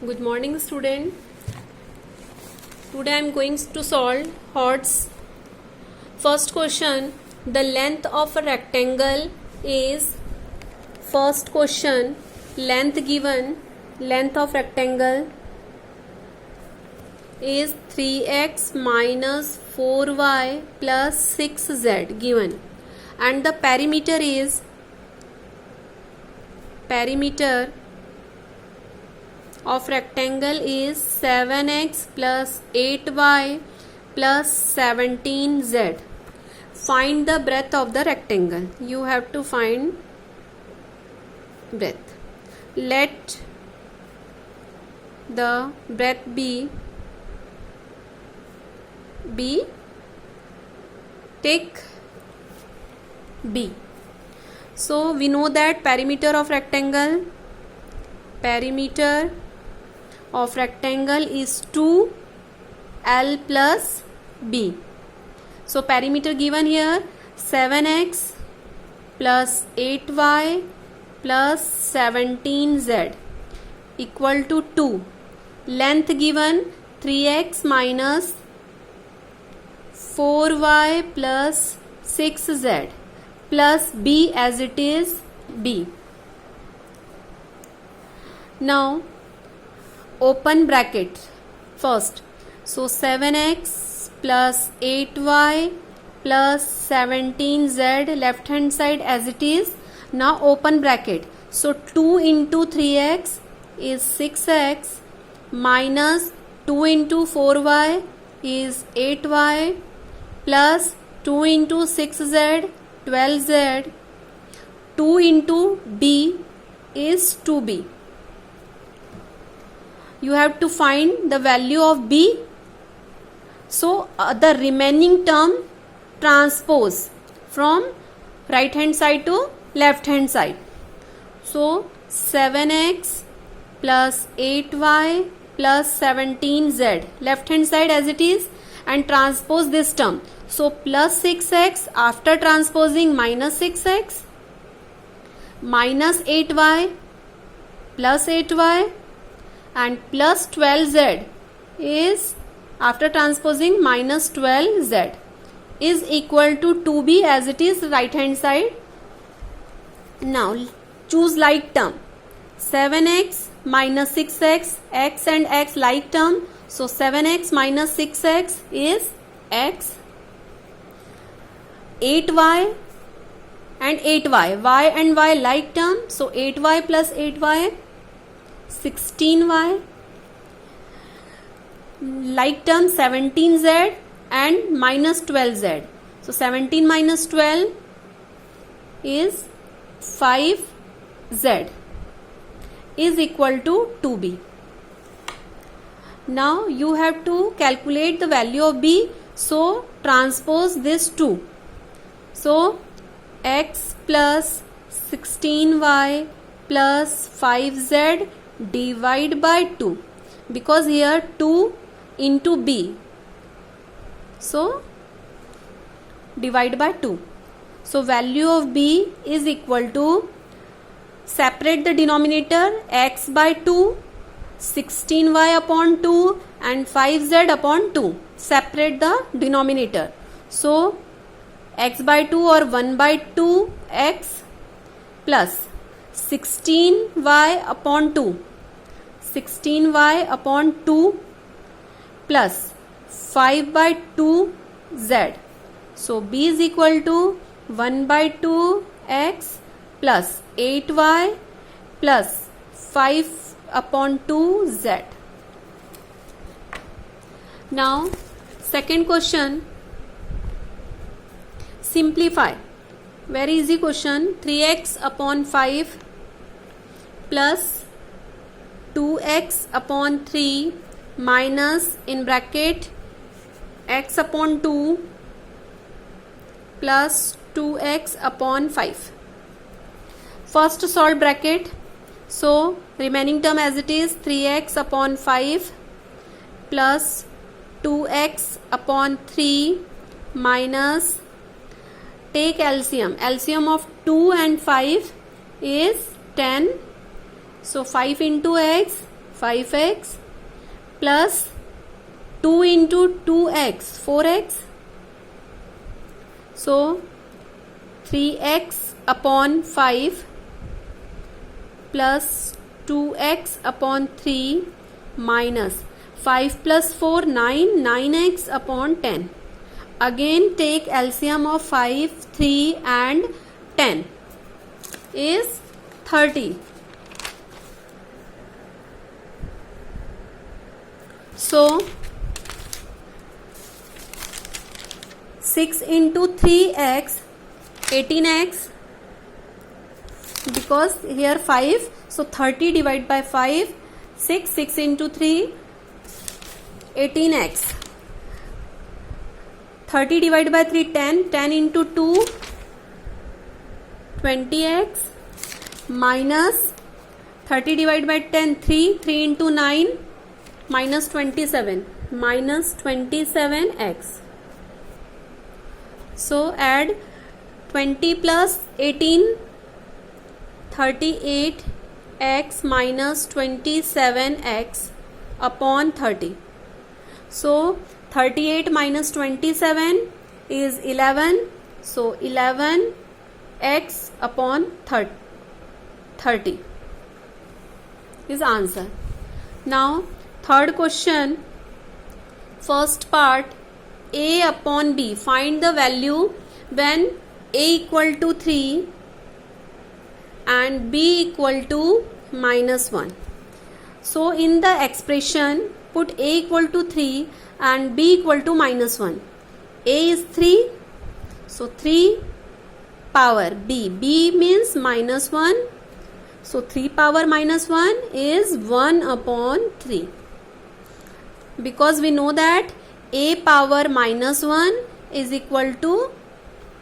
Good morning, student. Today I am going to solve HOTS. First question. The length of a rectangle is, first question, length given, length of rectangle is 3x minus 4y plus 6z given, and the perimeter is, perimeter of rectangle is 7x plus 8y plus 17z. Find the breadth of the rectangle. You have to find breadth. Let the breadth be take B. So we know that perimeter of rectangle is 2L plus B. So perimeter given here 7x plus 8y plus 17z equal to 2. Length given 3x minus 4y plus 6z plus B as it is B. Now open bracket first. So 7x plus 8y plus 17z, left hand side as it is. Now open bracket. So 2 into 3x is 6x minus 2 into 4y is 8y plus 2 into 6z 12z. 2 into b is 2b. You have to find the value of b. So the remaining term transpose from right hand side to left hand side. So 7x plus 8y plus 17z, left hand side as it is, and transpose this term. So plus 6x after transposing minus 6x minus 8y plus 8y and plus 12z is after transposing minus 12z is equal to 2b as it is right hand side. Now choose like term. 7x minus 6x, x and x like term. So 7x minus 6x is x. 8y and 8y, y and y like term. So 8y plus 8y 16y, like term 17z and minus 12z. So 17 minus 12 is 5z is equal to 2b. Now you have to calculate the value of b. So transpose this 2. So x plus 16y plus 5z divide by 2, because here 2 into b. So divide by 2. So value of b is equal to, separate the denominator, x by 2, 16y upon 2 and 5z upon 2. Separate the denominator. So x by 2 or 1 by 2 x plus 16y upon 2, 16y upon 2 plus 5 by 2 z. So b is equal to 1 by 2 x plus 8y plus 5 upon 2 z. Now second question, simplify. Very easy question. 3x upon 5 plus 2x upon 3 minus in bracket x upon 2 plus 2x upon 5. First solve bracket. So remaining term as it is, 3x upon 5 plus 2x upon 3 minus, take LCM. LCM of 2 and 5 is 10. So 5 into x, 5x plus 2 into 2x 4x. So 3x upon 5 plus 2x upon 3 minus 5 plus 4 9, 9x upon 10. Again take LCM of 5, 3 and 10 is 30. So 6 into 3x 18x, because here 5, so 30 divided by 5, 6 into 3 18x. 30 divided by 3 10 into 2 20x minus 30 divided by 10 3 into 9 minus 27 minus 27x. So add 20 plus 18 38x minus 27x upon 30. So 38 minus 27 is 11. So 11x upon 30 is answer. Now third question, first part, a upon b. Find the value when a equal to 3 and b equal to minus 1. So in the expression put a equal to 3 and b equal to minus 1. A is 3, so 3 power b. B means minus 1. So 3 power minus 1 is 1 upon 3. Because we know that a power minus 1 is equal to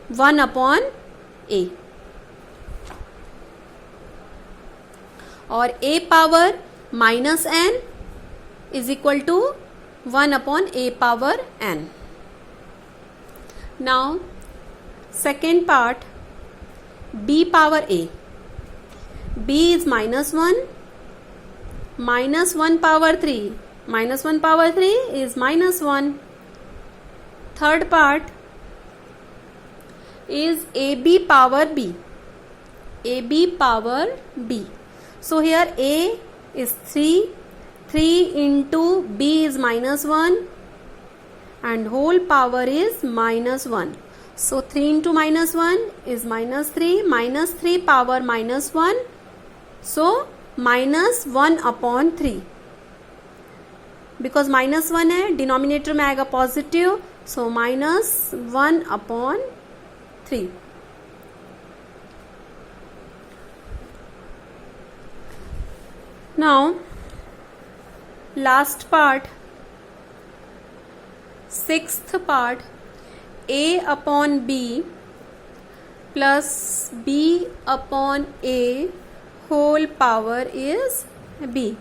1 upon a. Or a power minus n is equal to 1 upon a power n. Now second part, b power a. b is minus 1, minus 1 power 3. Minus 1 power 3 is minus 1. Third part is ab power b. ab power b. So here a is 3. 3 into b is minus 1 and whole power is minus 1. So 3 into minus 1 is minus 3. Minus 3 power minus 1. So minus 1 upon 3. Because minus 1 है, denominator में आएगा positive, so minus 1 upon 3. Now last part, sixth part, a upon b plus b upon a whole power is b.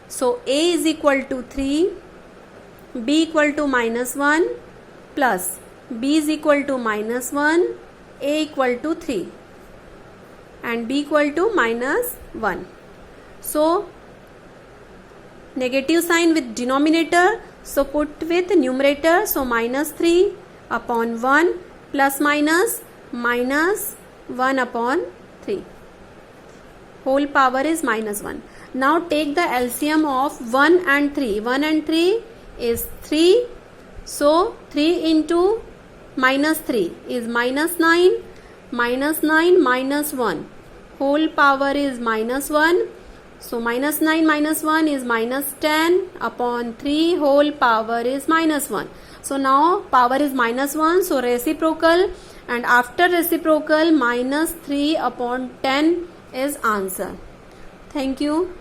So a is equal to 3, b equal to minus 1 plus b is equal to minus 1, a equal to 3 and b equal to minus 1. So negative sign with denominator, so put with numerator, so minus 3 upon 1 plus minus 1 upon 3. Whole power is minus 1. Now take the LCM of 1 and 3. 1 and 3 is 3. So 3 into minus 3 is minus 9. Minus 9 minus 1. Whole power is minus 1. So minus 9 minus 1 is minus 10 upon 3. Whole power is minus 1. So now power is minus 1. So reciprocal, and after reciprocal minus 3 upon 10 is answer. Thank you.